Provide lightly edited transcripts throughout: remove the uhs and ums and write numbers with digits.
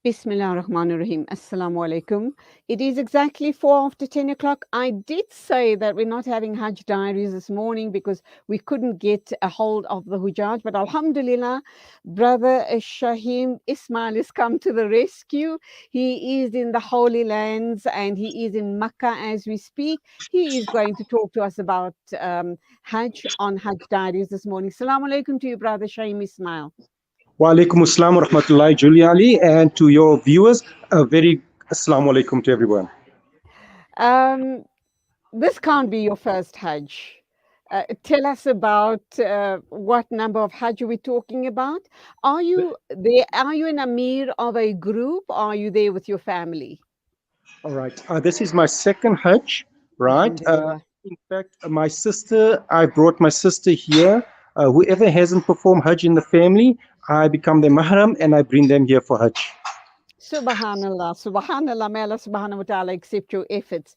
Bismillah ar-Rahman ar-Rahim. Assalamu alaikum. It is exactly 4 after 10 o'clock. I did say that we're not having Hajj diaries this morning because we couldn't get a hold of the Hujjaj. But Alhamdulillah, brother Shahim Ismail has come to the rescue. He is in the Holy Lands and he is in Makkah as we speak. He is going to talk to us about Hajj on Hajj diaries this morning. Assalamu alaikum to you, brother Shahim Ismail. Wa alaikum assalam wa rahmatullahi Julia Ali, and to your viewers, a very assalamu alaikum to everyone. Um, this can't be your first Hajj. Tell us about what number of Hajj we're talking about. Are you there? Are you an Amir of a group? Or are you there with your family? All right, this is my second Hajj, right? Alhamdulillah. In fact, my sister, I brought my sister here. Whoever hasn't performed Hajj in the family, I become their mahram and I bring them here for Hajj. Subhanallah, Subhanallah, may Allah subhanahu wa ta'ala accept your efforts.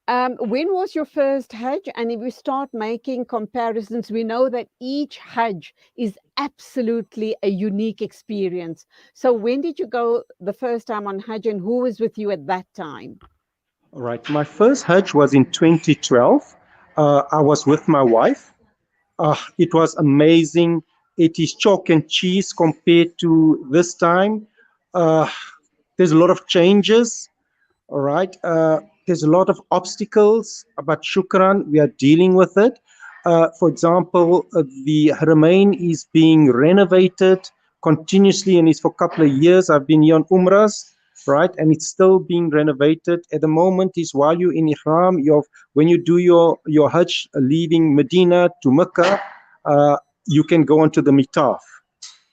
When was your first Hajj? And if we start making comparisons, we know that each Hajj is absolutely a unique experience. So when did you go the first time on Hajj and who was with you at that time? All right, my first Hajj was in 2012. I was with my wife. It was amazing. It is chalk and cheese compared to this time. Uh, there's a lot of changes. All right. There's a lot of obstacles, but shukran, we are dealing with it. For example, the Haramain is being renovated continuously and is for a couple of years. I've been here on Umrahs, right? And it's still being renovated. At the moment is while you're in Ihram, when you do your Hajj leaving Medina to Mecca, you can go onto the Mitaf,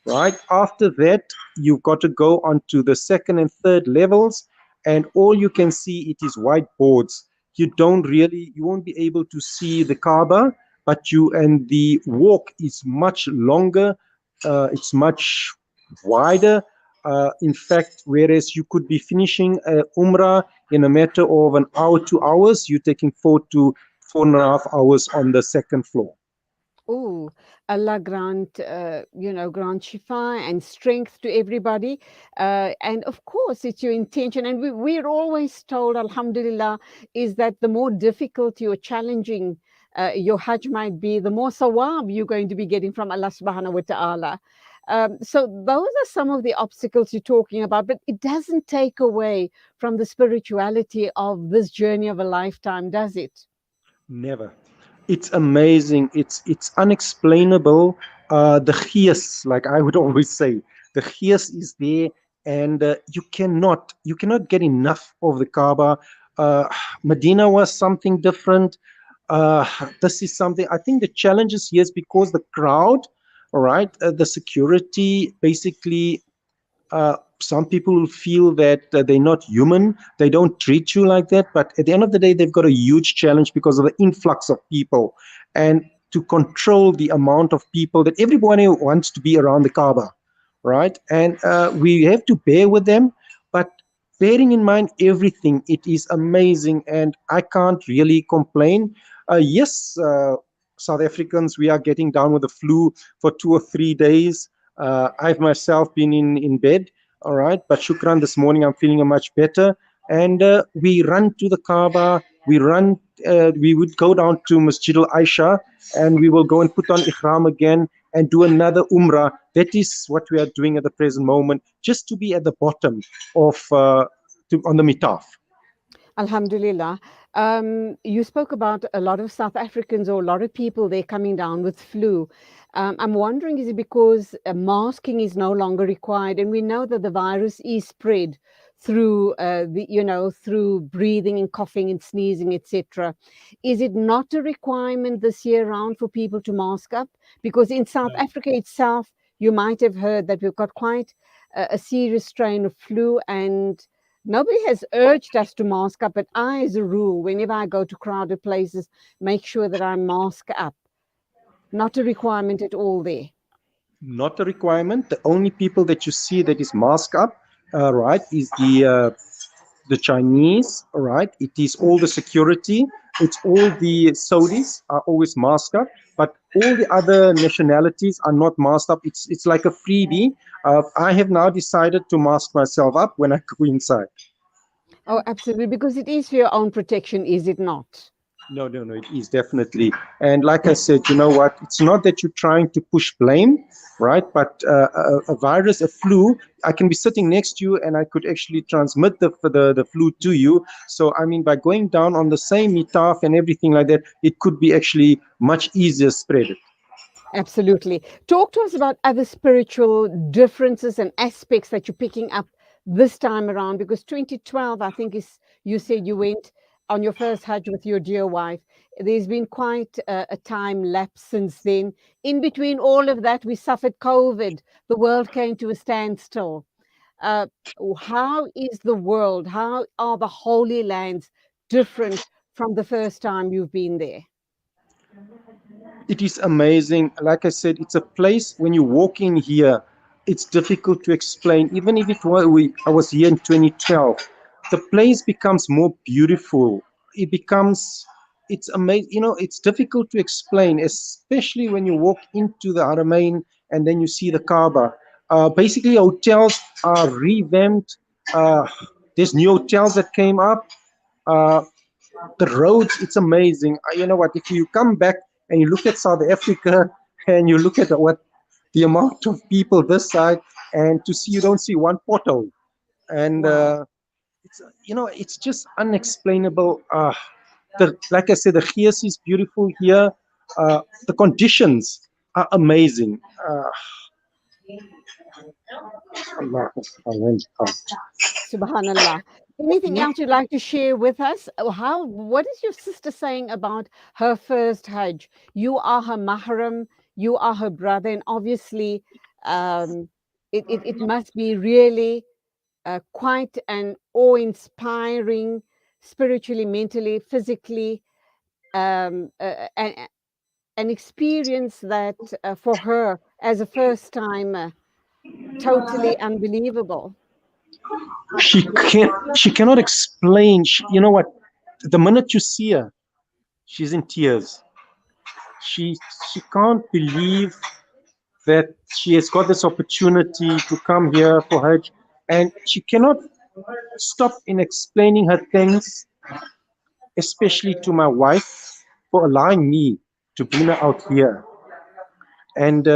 right? After that, you've got to go onto the second and third levels, and all you can see it is whiteboards. You won't be able to see the Kaaba, but and the walk is much longer, it's much wider. In fact, whereas you could be finishing Umrah in a matter of an hour, 2 hours, you're taking 4 to 4.5 hours on the second floor. Oh, Allah grant, grant shifa and strength to everybody. And of course, it's your intention. And we're always told, Alhamdulillah, is that the more difficult or challenging your Hajj might be, the more sawab you're going to be getting from Allah subhanahu wa ta'ala. So those are some of the obstacles you're talking about, but it doesn't take away from the spirituality of this journey of a lifetime, does it? Never. It's amazing. It's unexplainable. The khias, like I would always say, the khias is there, and you cannot get enough of the Kaaba. Medina was something different. This is something. I think the challenges here is because the crowd, all right, the security, basically some people will feel that they're not human. They don't treat you like that. But at the end of the day, they've got a huge challenge because of the influx of people and to control the amount of people that everybody wants to be around the Kaaba, right? And we have to bear with them. But bearing in mind everything, it is amazing. And I can't really complain. Yes, South Africans, we are getting down with the flu for 2 or 3 days. I've myself been in bed, all right, but shukran, this morning I'm feeling much better. And we run to the Kaaba, we would go down to Masjid al-Aisha, and we will go and put on Ihram again and do another Umrah. That is what we are doing at the present moment, just to be at the bottom of, on the Mitaf. Alhamdulillah. You spoke about a lot of South Africans or a lot of people they're coming down with flu. I'm wondering, is it because masking is no longer required? And we know that the virus is spread through through breathing and coughing and sneezing, etc. Is it not a requirement this year round for people to mask up? Because in South Africa itself, you might have heard that we've got quite a serious strain of flu, and nobody has urged us to mask up, but I, as a rule, whenever I go to crowded places, make sure that I mask up. Not a requirement at all there. Not a requirement. The only people that you see that is masked up, right, is the the Chinese, all right? It is all the security. It's all the Saudis are always masked up, but all the other nationalities are not masked up. It's like a freebie. I have now decided to mask myself up when I go inside. Oh, absolutely, because it is for your own protection, is it not? No, no, no, it is definitely. And like I said, you know what? It's not that you're trying to push blame, right? But a virus, a flu, I can be sitting next to you and I could actually transmit the flu to you. So, I mean, by going down on the same metaf and everything like that, it could be actually much easier spread it. Absolutely. Talk to us about other spiritual differences and aspects that you're picking up this time around, because 2012, I think, is you said you went on your first Hajj with your dear wife. There's been quite a time lapse since then. In between all of that, we suffered COVID. The world came to a standstill. Uh, how is the world? How are the Holy Lands different from the first time you've been there? It is amazing. Like I said, it's a place when you walk in here, it's difficult to explain. Even if I was here in 2012, the place becomes more beautiful. It becomes, it's amazing. You know, it's difficult to explain, especially when you walk into the Haramain and then you see the Kaaba. Basically, hotels are revamped. There's new hotels that came up. Uh, the roads, it's amazing. You know what, if you come back and you look at South Africa and you look at what the amount of people this side, and to see, you don't see one pothole. And Wow. it's, you know, it's just unexplainable. Like I said, the gears is beautiful here. The conditions are amazing. Allah, I went out. Subhanallah. Anything else you'd like to share with us? What is your sister saying about her first Hajj? You are her mahram, you are her brother, and obviously, um, it must be really quite an awe-inspiring, spiritually, mentally, physically, an experience that for her as a first timer, totally unbelievable. She cannot explain. You know what? The minute you see her, she's in tears. She she can't believe that she has got this opportunity to come here for Hajj, and she cannot stop in explaining her thanks, especially to my wife for allowing me to bring her out here. And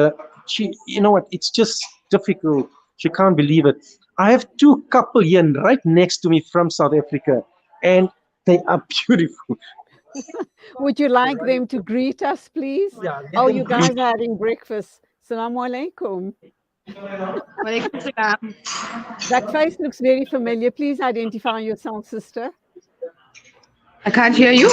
she, you know what? It's just difficult. She can't believe it. I have two couple here right next to me from South Africa, and they are beautiful. Would you like them to greet us, please? Yeah, let Oh, them you guys greet. are having breakfast. Assalamu alaikum. Walaikum salam. That face looks very familiar. Please identify yourself, sister. I can't hear you.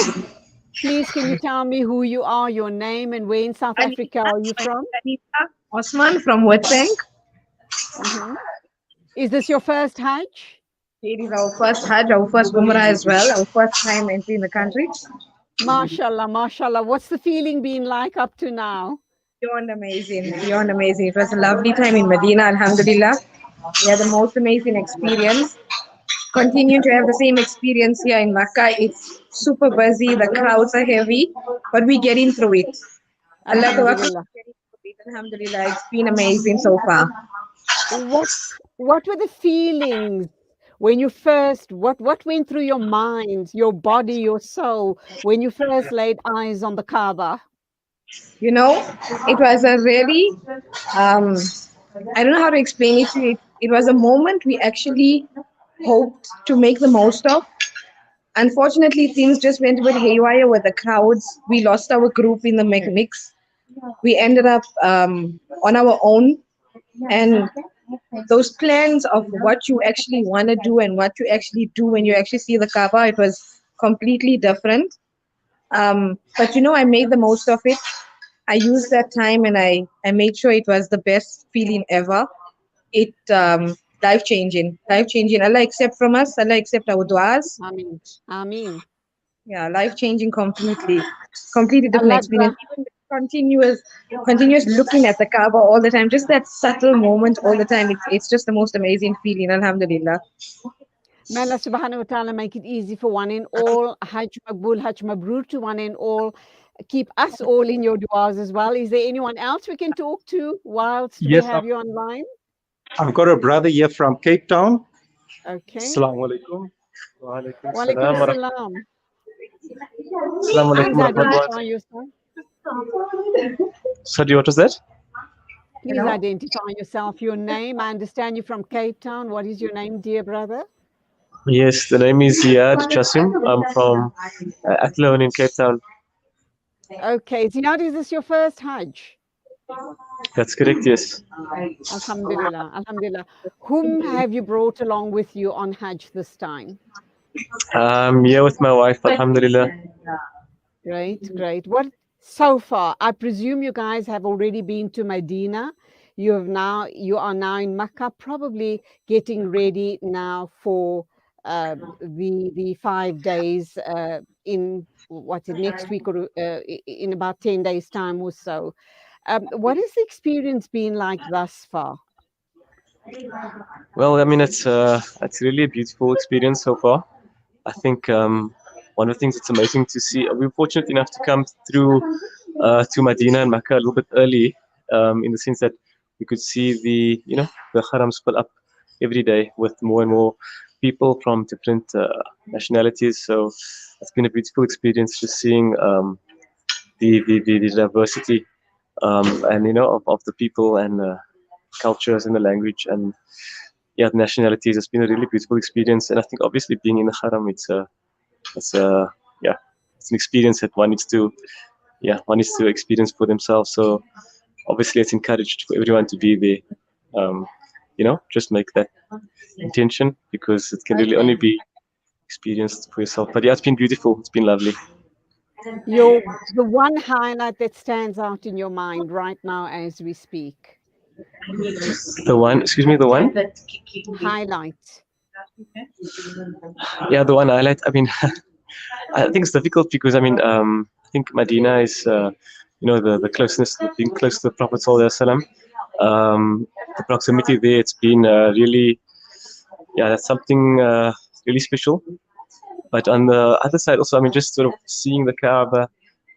Please, can you tell me who you are, your name, and where in South Africa Anita, are you from? Anita Osman from Witbank. Mhm. Is this your first Hajj? It is our first Hajj, our first Umrah as well, our first time entering the country. Mashallah, mashallah. What's the feeling been like up to now? Beyond amazing, beyond amazing. It was a lovely time in Medina, Alhamdulillah. We had the most amazing experience. Continue to have the same experience here in Makkah. It's super busy, the crowds are heavy, but we're getting through it. Allah Akbar, Alhamdulillah. getting through it. Alhamdulillah, it's been amazing so far. What what were the feelings when you first what went through your mind, your body, your soul when you first laid eyes on the Kaaba? You know, it was a really, um, I don't know how to explain it to you. It was a moment we actually hoped to make the most of. Unfortunately, things just went a bit haywire with the crowds. We lost our group in the mix. We ended up on our own. And those plans of what you actually want to do and what you actually do when you actually see the Kaaba, it was completely different. But you know, I made the most of it. I used that time and I made sure it was the best feeling ever. It life changing, life changing. Allah accept from us. Allah accept our duas. Ameen. Ameen. Yeah, life changing completely, completely different Allah experience. Even the continuous looking at the Kaaba all the time, just that subtle moment all the time. It's just the most amazing feeling. Alhamdulillah. May Allah subhanahu wa ta'ala make it easy for one and all. Hajj Maqbool, Hajj Mabrur to one and all. Keep us all in your du'as as well. Is there anyone else we can talk to whilst we Yes, have you online? I've got a brother here from Cape Town. Okay. Assalamu alaikum. Wa alaikum Wa alaikum salam wa salam. Assalamu alaikum Please wa rahmatullah. identify yourself. Sorry, what was that? Please identify yourself, your name. I understand you're from Cape Town. What is your name, dear brother? Yes, the name is Ziad Chasim. I'm from Athlone in Cape Town. Okay. Ziad, is this your first Hajj? That's correct, yes. Alhamdulillah. Alhamdulillah. Whom have you brought along with you on Hajj this time? I'm here with my wife, Alhamdulillah. Great, great. What so far? I presume you guys have already been to Medina. You are now in Mecca, probably getting ready now for the 5 days in what's it next week or in about 10 days time or so. What has the experience been like thus far? Well, I mean, it's really a beautiful experience so far. I think one of the things that's amazing to see, we were fortunate enough to come through to Medina and Mecca a little bit early, in the sense that we could see the harams fill up every day with more and more people from different nationalities. So it's been a beautiful experience just seeing the diversity and of the people and cultures and the language and the nationalities. It's been a really beautiful experience, and I think obviously being in the haram, it's a yeah, it's an experience that one needs to experience for themselves. So obviously, it's encouraged for everyone to be there. Just make that intention, because it can really only Okay. be experienced for yourself. But yeah, it's been beautiful. It's been lovely. The one highlight that stands out in your mind right now as we speak. The one. Highlight. Yeah, the one highlight. I mean, I think it's difficult because I think Medina is the closeness, being close to the Prophet Sallallahu Alaihi Wasallam. The proximity there, it's been really, that's something really special. But on the other side, also, I mean, just sort of seeing the Kaaba,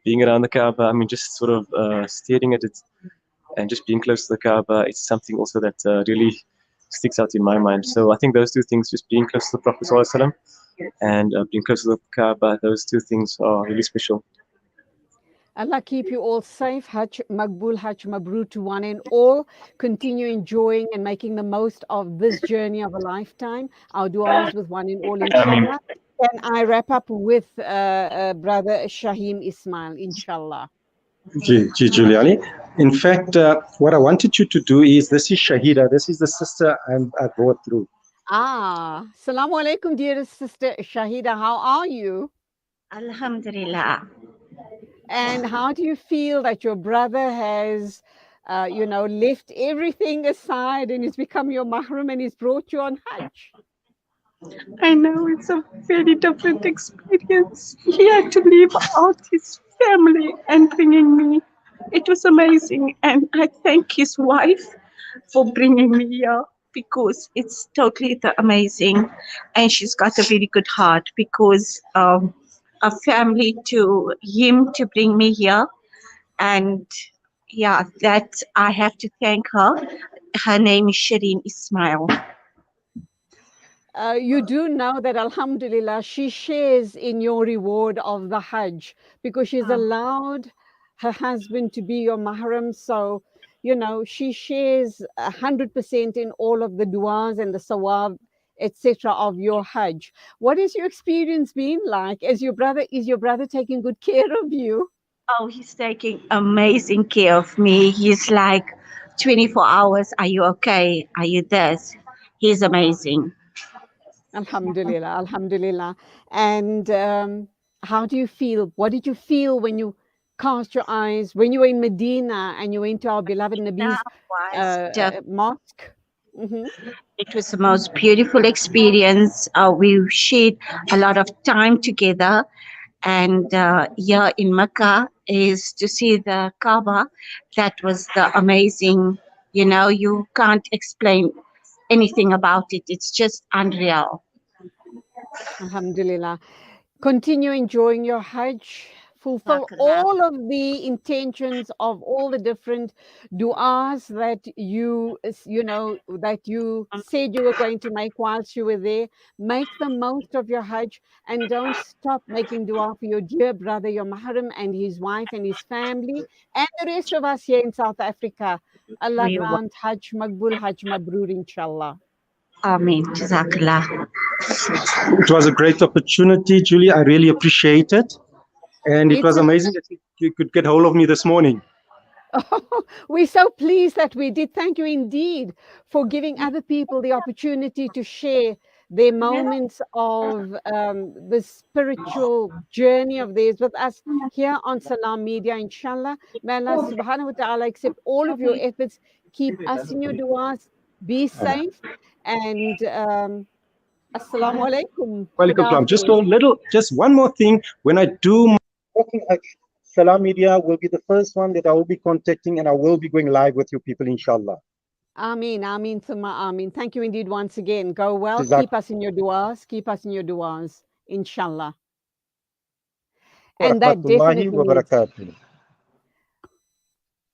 being around the Kaaba, I mean, just sort of staring at it and just being close to the Kaaba, it's something also that really sticks out in my mind. So I think those two things, just being close to the Prophet Sallallahu Alaihi Wasallam and being close to the Kaaba, those two things are really special. Allah keep you all safe. Hajj Maqbool, Hajj Mabrur to one and all. Continue enjoying and making the most of this journey of a lifetime. Our du'as with one and all, inshallah. Can I wrap up with brother Shahim Ismail, inshallah? Giuliani. In fact, what I wanted you to do is, this is Shahida. This is the sister I brought through. Assalamu alaikum, dearest sister Shahida. How are you? Alhamdulillah. And how do you feel that your brother has, left everything aside and he's become your mahram and he's brought you on Hajj? I know it's a very different experience. He had to leave out his family and bringing me. It was amazing, and I thank his wife for bringing me here, because it's totally amazing, and she's got a very good heart, because a family to him to bring me here, and that I have to thank her. Her name is Shahim Ismail. You do know that, alhamdulillah, she shares in your reward of the Hajj because she's allowed her husband to be your mahram. So, she shares 100% in all of the du'as and the sawab, etc. of your Hajj. What has your experience been like? Is your brother taking good care of you? Oh, he's taking amazing care of me. He's like 24 hours. Are you okay? Are you this? He's amazing. Alhamdulillah, alhamdulillah. And how do you feel? What did you feel when you cast your eyes, when you were in Medina and you went to our beloved Nabi's mosque? Mm-hmm. It was the most beautiful experience. We shared a lot of time together. And here in Mecca is to see the Kaaba. That was the amazing, you can't explain anything about it. It's just unreal. Alhamdulillah. Continue enjoying your Hajj. Fulfill Jazakallah. all of the intentions of all the different du'as that that you said you were going to make whilst you were there. Make the most of your Hajj and don't stop making dua for your dear brother, your mahram, and his wife and his family, and the rest of us here in South Africa. Allah We will. grant Hajj Makbul, Hajj Mabrur, inshallah. Amen. Jazakallah. It was a great opportunity, Julie. I really appreciate it. And it It's was a amazing that you could get hold of me this morning. Oh, we're so pleased that we did. Thank you indeed for giving other people the opportunity to share their moments of the spiritual journey of theirs with us here on Salam Media, inshallah. May Allah subhanahu wa ta'ala accept all of your efforts. Keep us in your du'as. Be safe. And assalamu alaikum. Walaikum Khuda salam. Hafiz. Just one more thing. When I do my working, Salam Media will be the first one that I will be contacting, and I will be going live with you people, inshallah. Ameen, Ameen, Thumma Ameen. Thank you indeed once again. Go well. Jazak Keep us in your du'as. Keep us in your du'as, inshallah. wa And rahmatullahi wa barakatuh.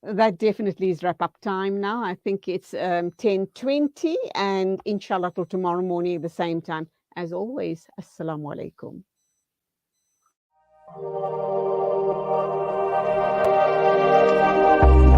that definitely is wrap up time now. I think it's 10:20, and inshallah till tomorrow morning at the same time. As always, assalamu alaikum.